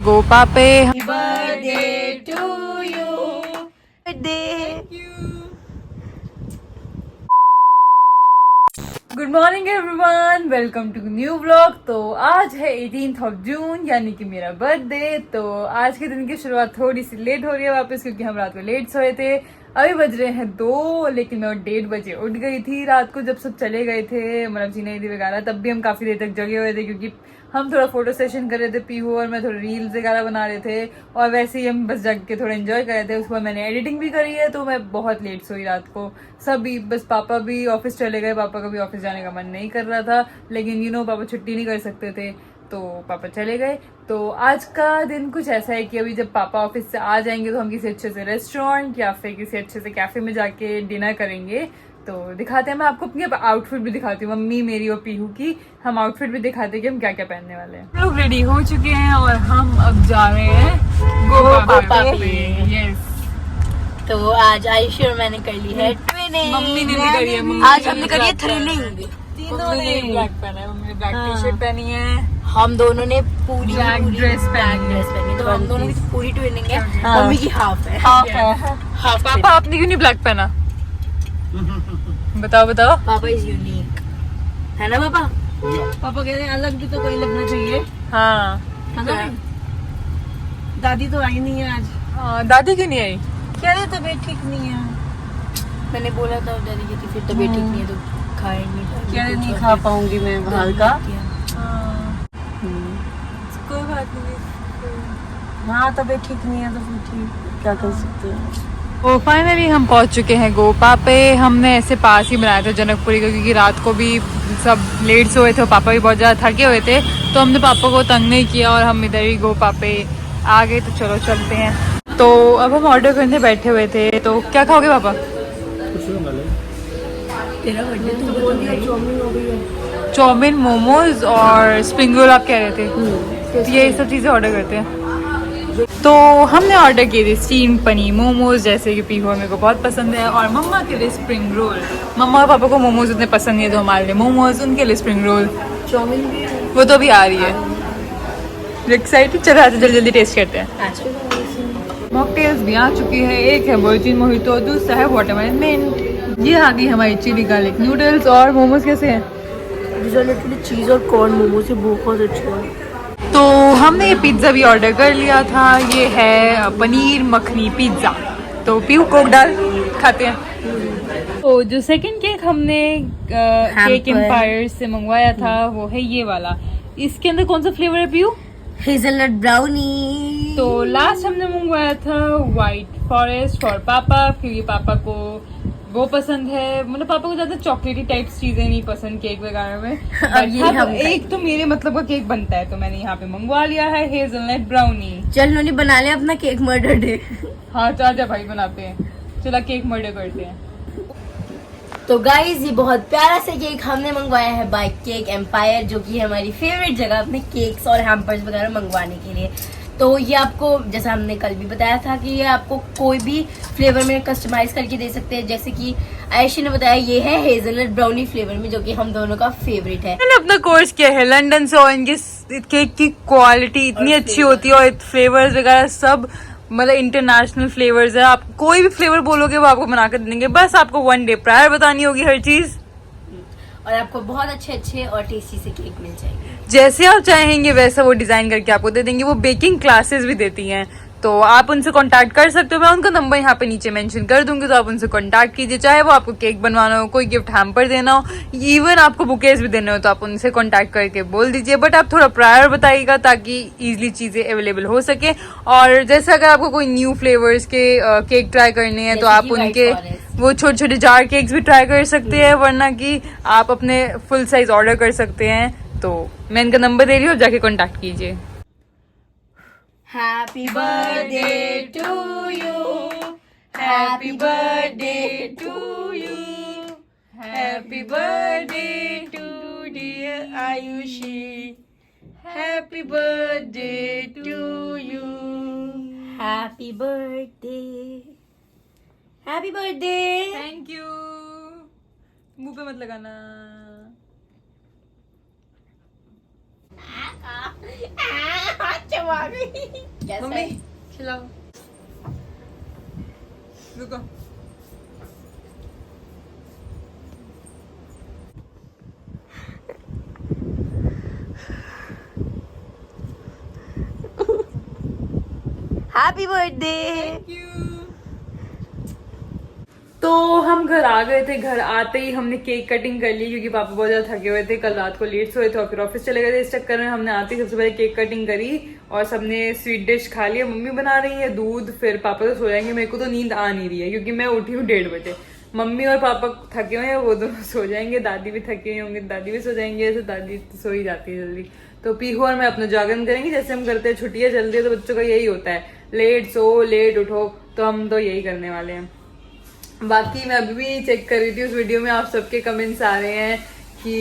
गोपा पे birthday to you birthday. Good morning everyone, welcome to new vlog. तो आज है 18th ऑफ जून यानी कि मेरा बर्थडे। तो आज के दिन की शुरुआत थोड़ी सी लेट हो रही है वापस, क्योंकि हम रात को लेट सोए थे। अभी बज रहे हैं 2, लेकिन मैं 1:30 बजे उठ गई थी रात को, जब सब चले गए थे, मतलब जीना दी वगैरह। तब भी हम काफी देर तक जगे हुए थे, क्योंकि हम थोड़ा फोटो सेशन कर रहे थे, पीहू और मैं थोड़ा रील्स वगैरह बना रहे थे, और वैसे ही हम बस जग के थोड़ा एंजॉय कर रहे थे। उसके बाद मैंने एडिटिंग भी करी है, तो मैं बहुत लेट सोई रात को। सभी बस पापा भी ऑफिस चले गए, पापा का भी ऑफिस जाने का मन नहीं कर रहा था, लेकिन पापा छुट्टी नहीं कर सकते थे, तो पापा चले गए। तो आज का दिन कुछ ऐसा है कि अभी जब पापा ऑफिस से आ जाएंगे तो हम किसी अच्छे से रेस्टोरेंट या फिर किसी अच्छे से कैफे में जाके डिनर करेंगे। तो दिखाते हैं, मैं आपको अपनी आउटफिट भी दिखाती हूँ, मम्मी मेरी और पीहू की। हम आउटफिट भी दिखाते हैं कि हम क्या क्या पहनने वाले हैं। हम लोग रेडी हो चुके हैं और हम अब जा रहे हैं गोपा पे। यस, तो आज आयुषी और मैंने कर ली है ट्विनिंग। मम्मी ने भी करी है। आज हमने करी है थ्रिलिंग। तीनों ने ब्लैक पहना है, मम्मी ने ब्लैक टी शर्ट पहनी है, हम दोनों ने पूरी ब्लैक ड्रेस पहनी है। पहनी, तो हम दोनों की पूरी ट्विनिंग है। हाँ। मम्मी की हाफ है। हाफ। पापा आपने क्यों नहीं ब्लैक पहना? बताओ बताओ। पापा इज यूनिक, है ना पापा? पापा कहते हैं अलग भी तो कोई लगना चाहिए, हाँ, है ना? दादी तो आई नहीं है आज। दादी क्यों नहीं आई? कह रहे तबीयत ठीक नहीं है। मैंने बोला था दादी की फिर तबीयत ठीक नहीं है तो खाएंगे। क्या नहीं खा पाऊंगी मैं बाहर का। कोई बात नहीं। हाँ तबीयत ठीक नहीं है तो फिर ठीक, क्या कर सकते हैं। तो फाइनली हम पहुंच चुके हैं गोपा पे। हमने ऐसे पास ही बनाया था जनकपुरी का, क्योंकि रात को भी सब लेट सोए थे और पापा भी बहुत ज़्यादा थके हुए थे, तो हमने पापा को तंग नहीं किया और हम इधर ही गोपा पे आ गए। तो चलो चलते हैं। तो अब हम ऑर्डर करने बैठे हुए थे, तो क्या खाओगे पापा? तेरा बर्थडे तो बोल दिया, चाउमीन हो गई है। चाउमीन, मोमोज और स्प्रिंग रोल आप कह रहे थे, तो ये सब चीज़ें ऑर्डर करते हैं। तो हमने ऑर्डर किए थे स्टीम पनीर मोमोज, जैसे कि पीहू मेरे को बहुत पसंद है, और मम्मा के लिए स्प्रिंग रोल। मम्मा और पापा को मोमोज उतने पसंद नहीं है, तो हमारे लिए मोमोज, उनके लिए स्प्रिंग रोल। चाउमीन भी है। वो तो अभी आ रही है। एक्साइटेड, चलो आज जल्दी जल्दी टेस्ट करते हैं। मॉकटेल्स भी आ चुकी है, एक है वर्जिन मोहितो, दूसरा है वाटरमेलन मिंट। ये आ गई हमारी चिली गार्लिक नूडल्स। और मोमोज कैसे हैं? चीज और कॉर्न मोमो से बहुत अच्छे हैं। तो हमने ये पिज्ज़ा भी ऑर्डर कर लिया था। ये है पनीर मखनी पिज्ज़ा। तो पीहू कोक डाल खाते हैं। तो जो सेकंड केक हमने केक एम्पायर से मंगवाया था, वो है ये वाला। इसके अंदर कौन सा फ्लेवर है पीहू? Hazelnut brownie. तो लास्ट हमने मंगवाया था व्हाइट फॉरेस्ट फॉर पापा, क्योंकि पापा को वो पसंद है। मतलब पापा को ज्यादा चॉकलेटी टाइप चीजें नहीं पसंद केक वगैरह में। अब एक तो मेरे मतलब का केक बनता है, तो मैंने यहाँ पे मंगवा लिया है हेजलनट ब्राउनी। चल नोनी बना ले अपना केक मर्डर डे। हाँ तो आजा भाई, बनाते हैं, चला केक मर्डर करते हैं। तो गाइज ये बहुत प्यारा सा केक हमने मंगवाया है बाय केक एम्पायर, जो कि है हमारी फेवरेट जगह अपने केक्स और हैम्पर्स वगैरह मंगवाने के लिए। तो ये आपको, जैसा हमने कल भी बताया था, कि ये आपको कोई भी फ्लेवर में कस्टमाइज करके दे सकते हैं। जैसे कि आयशी ने बताया, ये है हेजलनट ब्राउनी फ्लेवर में, जो कि हम दोनों का फेवरेट है। मैंने अपना कोर्स किया है लंदन से, और इनके केक की क्वालिटी इतनी अच्छी होती है, और फ्लेवर्स वगैरह सब मतलब इंटरनेशनल फ्लेवर्स है। आप कोई भी फ्लेवर बोलोगे वो आपको बना कर देंगे, बस आपको 1 डे प्रायर बतानी होगी हर चीज, और आपको बहुत अच्छे अच्छे और टेस्टी से केक मिल जाएंगे। जैसे आप चाहेंगे वैसा वो डिजाइन करके आपको दे देंगे। वो बेकिंग क्लासेस भी देती हैं, तो आप उनसे कांटेक्ट कर सकते हो। मैं उनका नंबर यहाँ पे नीचे मेंशन कर दूंगी, तो आप उनसे कांटेक्ट कीजिए। चाहे वो आपको केक बनवाना हो, कोई गिफ्ट हैम्पर देना हो, इवन आपको बुकेज भी देने हो, तो आप उनसे कांटेक्ट करके बोल दीजिए। बट आप थोड़ा प्रायर बताइएगा, ताकि इजीली चीजें अवेलेबल हो सके। और जैसे अगर आपको कोई न्यू फ्लेवर्स के केक ट्राई करने हैं, तो आप उनके वो छोटे छोटे जार केक्स भी ट्राई कर सकते हैं, वरना कि आप अपने फुल साइज ऑर्डर कर सकते हैं। तो मैं इनका नंबर दे रही हूँ, जाके कांटेक्ट कीजिए। Happy birthday to you. Happy birthday to you. Happy birthday to dear Ayushi. Happy birthday to you. Happy birthday. Happy birthday. Thank you. मुंह पे मत लगाना। चबा गई। कैसा मम्मी है? खिलाओ, रुको। Happy birthday. तो हम घर आ गए थे। घर आते ही हमने केक कटिंग कर ली क्योंकि पापा बहुत ज्यादा थके हुए थे, कल रात को लेट सोए थे और फिर ऑफिस चले गए थे। इस चक्कर में हमने आते ही सबसे पहले केक कटिंग करी और सबने स्वीट डिश खा लिया। मम्मी बना रही है दूध, फिर पापा तो सो जाएंगे। मेरे को तो नींद आ नहीं रही है क्योंकि मैं उठी हूँ 1:30 बजे। मम्मी और पापा थके हुए हैं, वो दोनों सो जाएंगे। दादी भी थके हुए होंगे, दादी भी सो जाएंगे। ऐसे दादी तो सो ही जाती है जल्दी। तो पीहू और मैं अपना जागरण करेंगे जैसे हम करते हैं। छुट्टियां चलती है तो बच्चों का यही होता है, लेट सो लेट उठो। तो हम तो यही करने वाले हैं। बाकी मैं अभी भी चेक कर रही थी उस वीडियो में, आप सबके कमेंट्स आ रहे हैं कि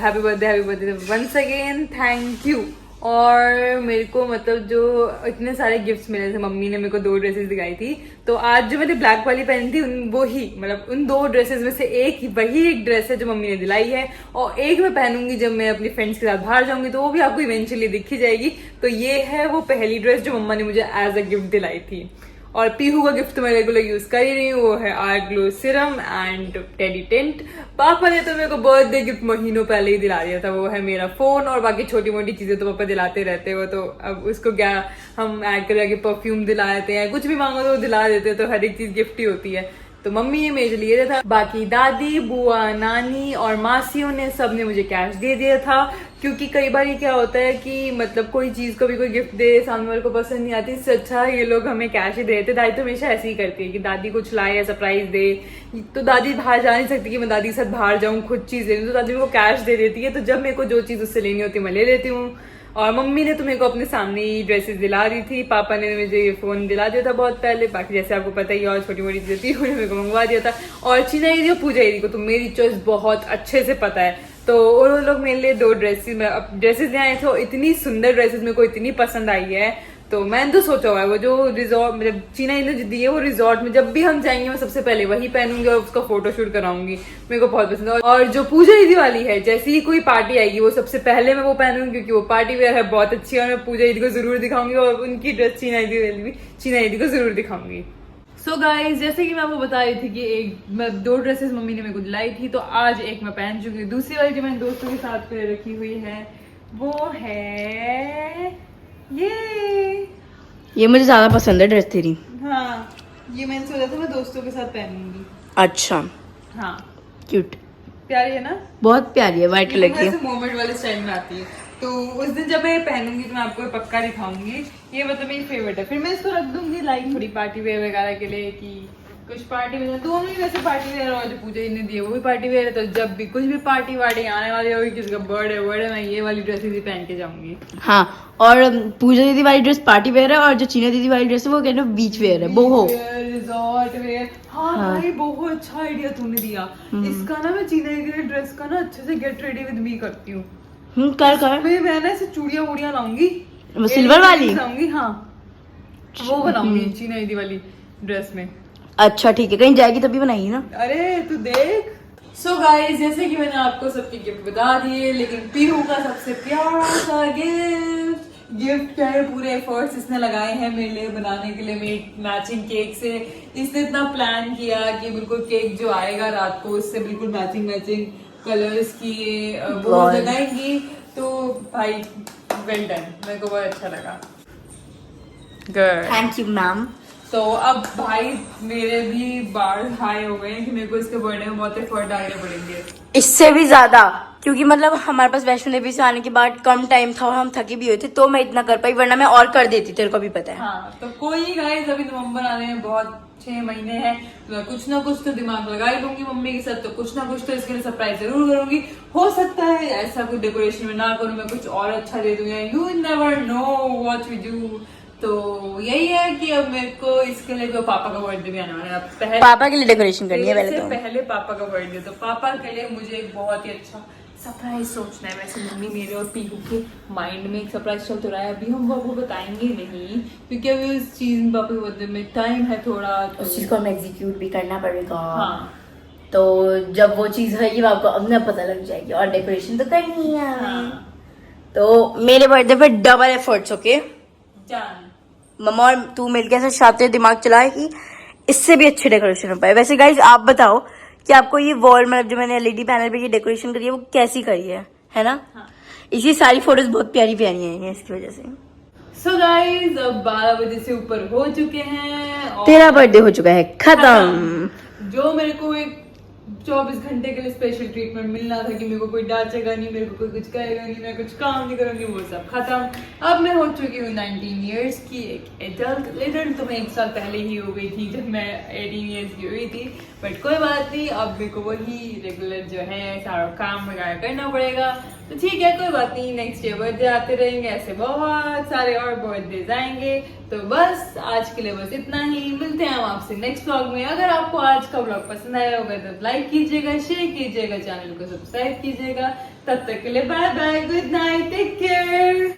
happy birthday once again, thank you. और मेरे को मतलब जो इतने सारे गिफ्ट्स मिले थे, मम्मी ने मेरे को 2 ड्रेसेस दिखाई थी। तो आज जो मैंने ब्लैक वाली पहनी थी उन 2 ड्रेसेस में से वही एक ड्रेस है जो मम्मी ने दिलाई है। और एक मैं पहनूंगी जब मैं अपनी फ्रेंड्स के साथ बाहर जाऊंगी, तो वो भी आपको इवेंचुअली दिख ही जाएगी। तो ये है वो पहली ड्रेस जो मम्मा ने मुझे एज अ गिफ्ट दिलाई थी। और पीहू का गिफ्ट तो मैं रेगुलर यूज कर ही रही हूँ, वो है eye glow serum and teddy tent. पापा ने तो मेरे को बर्थडे गिफ्ट महीनों पहले ही दिला दिया था, वो है मेरा फोन। और बाकी छोटी मोटी चीजें तो पापा दिलाते रहते हैं, वो तो अब उसको क्या हम ऐड करके परफ्यूम दिला देते हैं, कुछ भी मांगो तो वो दिला देते हैं। तो हर एक चीज गिफ्ट ही होती है। तो मम्मी ने मेरे लिए था, बाकी दादी बुआ नानी और मासियों ने सबने मुझे कैश दे दिया था। क्योंकि कई बार ये क्या होता है कि मतलब कोई चीज को भी कोई गिफ्ट दे, सामने वाले को पसंद नहीं आती, इससे अच्छा ये लोग हमें कैश ही दे देते। दादी तो हमेशा ऐसे ही करती है कि दादी कुछ लाए या सरप्राइज दे। तो दादी बाहर जा नहीं सकती कि मैं दादी के साथ बाहर जाऊं खुद चीज ले लूं, तो दादी मेरे को कैश दे देती है। तो जब मेरे को जो चीज उससे लेनी होती है मैं ले लेती हूँ। और मम्मी ने तो मेरे को अपने सामने ही ड्रेसेस दिला दी थी। पापा ने मुझे ये फोन दिला दिया था बहुत पहले। बाकी जैसे आपको पता ही, और छोटी मोटी चीजें थी उन्होंने मेरे को मंगवा दिया था। और चीना दीदी और पूजा दीदी को तो मेरी चॉइस बहुत अच्छे से पता है। तो वो लोग मेरे लिए 2 ड्रेसेस ले आए थे। इतनी सुंदर ड्रेसेस मेरे को इतनी पसंद आई है। तो मैंने तो सोचा हुआ है वो जो रिजॉर्ट मतलब चीना ने जो दी है वो रिजॉर्ट में जब भी हम जाएंगे मैं सबसे पहले वही पहनूंगी और उसका फोटोशूट कराऊंगी। मेरे को बहुत पसंद है। और जो पूजा दीदी वाली है, जैसे ही कोई पार्टी आएगी वो सबसे पहले मैं वो पहनूंगी क्योंकि वो पार्टी वेयर है, बहुत अच्छी है। और मैं पूजा दीदी को जरूर दिखाऊंगी और उनकी ड्रेस चीना दीदी को जरूर दिखाऊंगी। सो गाइज, जैसे कि मैं आपको बता रही थी कि 2 ड्रेसेस मम्मी ने मेरे को दिलाई थी, तो आज एक मैं पहन चुकी हूँ। दूसरी वाली जो मैंने दोस्तों के साथ पे रखी हुई है वो है ये मुझे ज्यादा पसंद है ड्रेस तेरी। हाँ, ये मैंने सोचा था मैं दोस्तों के साथ पहनूंगी। अच्छा, हाँ, क्यूट, प्यारी है ना, बहुत प्यारी है, व्हाइट कलर की। मोमेंट वाले स्टाइल में आती है। तो उस दिन जब मैं पहनूंगी तो मैं आपको पक्का दिखाऊंगी। ये मतलब मेरी फेवरेट है। फिर मैं इसको रख दूंगी लाइक थोड़ी पार्टी वेयर वगैरह के लिए, कि कुछ पार्टी वेयर, दोनों ही वैसे पार्टी वेयर और जो पूजा ने दी है वो भी पार्टी वेयर है। तो जब भी कुछ भी पार्टी वार्टी आने वाली होगी, किसी का बर्थडे मैं ये वाली ड्रेस ही पहन के जाऊंगी। हाँ, और पूजा दीदी वाली ड्रेस पार्टी वेयर है और जो चीना दीदी वाली ड्रेस है वो कहते हैं बीच वेयर है, बोहो रिजॉर्ट वेयर। हाँ भाई, बहुत अच्छा आइडिया तूने दिया। इसका ना मैं चीना दीदी ड्रेस का ना अच्छे से गेट रेडी विद मी करती हूँ। कर मैं ना ऐसे चूड़ियां वूड़ियां लाऊंगी, वो सिल्वर वाली लाऊंगी। हाँ, वो बनाऊंगी चीना दीदी वाली ड्रेस में। अच्छा ठीक है, कहीं जाएगी तभी बनाएगी ना। अरे तू देख। सो गाइस, जैसे कि मैंने आपको सबके गिफ्ट बता दिए, लेकिन पीहू का सबसे प्यारा सा गिफ्ट क्या है, पूरे एफर्ट्स इसने लगाए हैं मेरे लिए बनाने के लिए, मेरी मैचिंग केक से। इसने इतना प्लान किया कि बिल्कुल केक जो आएगा रात को उससे बिल्कुल मैचिंग कलर्स की वो लगाएंगी। तो भाई वेल डन, मेरे को बहुत अच्छा लगा। Good, thank you ma'am. तो अब भाई मेरे भी बाल हाई हो गए हैं कि मेरे को इसके बर्थडे में बहुत एफर्ट डालने पड़ेंगे, इससे भी ज्यादा, क्योंकि मतलब हमारे पास वैष्णो देवी से आने के बाद कम टाइम था और हम थके भी हुए थे, तो मैं इतना कर पाई, वरना मैं और कर देती, तेरे को भी पता है। हाँ, तो कोई नहीं गाइस, अभी नवंबर आने में बहुत 6 महीने हैं, तो मैं कुछ ना कुछ तो दिमाग लगा ही दूंगी मम्मी के साथ। तो कुछ ना कुछ तो इसके लिए सरप्राइज जरूर करूंगी। हो सकता है ऐसा कुछ डेकोरेशन में ना करूं, मैं कुछ और अच्छा दे दूंगा, you never know what we do. तो यही है कि अब मेरे को इसके लिए जो पापा का बर्थडे भी आने वाला है, पापा के लिए डेकोरेशन करनी है पहले पापा का बर्थडे, तो पापा के लिए मुझे एक बहुत ही अच्छा सरप्राइज सोचना है। वैसे मम्मी मेरे और पीहू के माइंड में एक सरप्राइज चल तो रहा है, अभी हम वो बताएंगे नहीं क्योंकि अभी उस चीज पापा के बर्थडे में टाइम है थोड़ा, तो उस चीज को हमें एग्जीक्यूट भी करना पड़ेगा। हाँ, तो जब वो चीज होगी वो आपको अब ना पता लग जाएगी, और डेकोरेशन तो करनी है। हाँ। तो मेरे बर्थडे पे डबल एफर्ट्स, ओके? जान मम्मा और तू मिलके ऐसा शातिर दिमाग चलाए कि इससे भी अच्छे डेकोरेशन हो पाए। वैसे गाइज आप बताओ कि आपको ये वॉल, मतलब जो मैंने एलईडी पैनल पे ये डेकोरेशन करी है वो कैसी करी है ना? हाँ। इसकी सारी फोटोज बहुत प्यारी प्यारी आई हैं इसकी वजह से। सो गाइज अब 12 बजे से ऊपर हो चुके हैं और तेरा बर्थडे हो चुका है खत्म। जो मेरे को एक 24 घंटे के लिए स्पेशल ट्रीटमेंट मिलना था कि मेरे को कोई डांचेगा नहीं, मेरे को कोई कुछ कहेगा नहीं, मैं कुछ काम नहीं करूंगी, वो सब खत्म। अब मैं हो चुकी हूँ 19 ईयर्स की एक एडल्ट। एडल्ट तो मैं 1 साल पहले ही हो गई थी जब मैं 18 ईयर्स की हुई थी, बट कोई बात नहीं, अब मेरे को वही रेगुलर जो है सारा काम वगैरह करना पड़ेगा। तो ठीक है, कोई बात नहीं, नेक्स्ट ईयर बर्थडे आते रहेंगे, ऐसे बहुत सारे और बर्थडेज आएंगे। तो बस आज के लिए बस इतना ही, मिलते हैं हम आपसे नेक्स्ट व्लॉग में। अगर आपको आज का व्लॉग पसंद आया होगा तो लाइक कीजिएगा, शेयर कीजिएगा, चैनल को सब्सक्राइब कीजिएगा। तब तक के लिए bye bye, good night, take care.